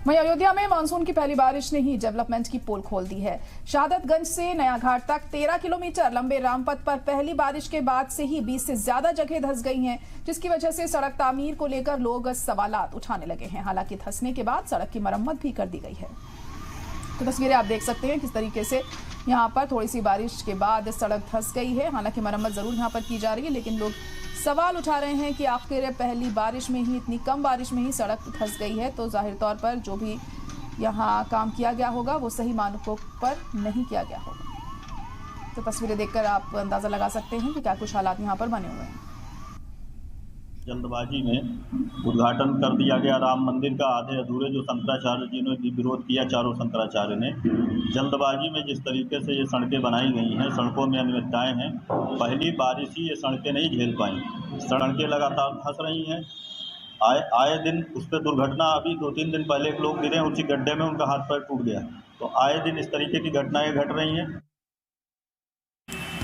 वहीं अयोध्या में मानसून की पहली बारिश ने ही डेवलपमेंट की पोल खोल दी है। शहादतगंज से नया घाट तक 13 किलोमीटर लंबे रामपथ पर पहली बारिश के बाद से ही 20 से ज्यादा जगह धंस गई हैं, जिसकी वजह से सड़क तामीर को लेकर लोग सवालात उठाने लगे हैं। हालांकि धंसने के बाद सड़क की मरम्मत भी कर दी गई है। तो तस्वीरें आप देख सकते हैं किस तरीके से यहाँ पर थोड़ी सी बारिश के बाद सड़क धंस गई है। हालांकि मरम्मत जरूर यहाँ पर की जा रही है, लेकिन लोग सवाल उठा रहे हैं कि आखिर पहली बारिश में ही, इतनी कम बारिश में ही सड़क धंस गई है, तो जाहिर तौर पर जो भी यहाँ काम किया गया होगा वो सही मानकों पर नहीं किया गया होगा। तो तस्वीरें देखकर आप अंदाजा लगा सकते हैं कि क्या कुछ हालात यहाँ पर बने हुए हैं। जल्दबाजी में उद्घाटन कर दिया गया राम मंदिर का। आधे अधूरे जो शंकराचार्य जी ने विरोध किया, चारों शंकराचार्य ने, जल्दबाजी में जिस तरीके से ये सड़कें बनाई गई हैं, सड़कों में अनियमितताएं हैं। पहली बारिश ही ये सड़कें नहीं झेल पाई, सड़कें लगातार धंस रही हैं। आए दिन उस पर दुर्घटना, अभी 2-3 दिन पहले एक लोग गिरे, उसी गड्ढे में उनका हाथ पैर टूट गया। तो आए दिन इस तरीके की घटनाएं घट रही हैं।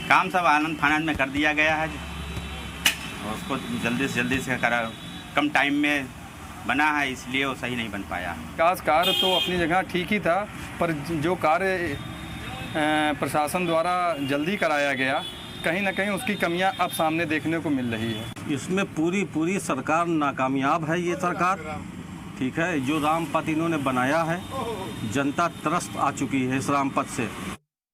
काम सब आनंद फानंद में कर दिया गया है और उसको जल्दी से करा, कम टाइम में बना है, इसलिए वो सही नहीं बन पाया। विकास कार्य तो अपनी जगह ठीक ही था, पर जो कार्य प्रशासन द्वारा जल्दी कराया गया, कहीं ना कहीं उसकी कमियां अब सामने देखने को मिल रही है। इसमें पूरी सरकार नाकामयाब है। ये सरकार, ठीक है, जो रामपथ इन्होंने बनाया है, जनता त्रस्त आ चुकी है इस रामपथ से।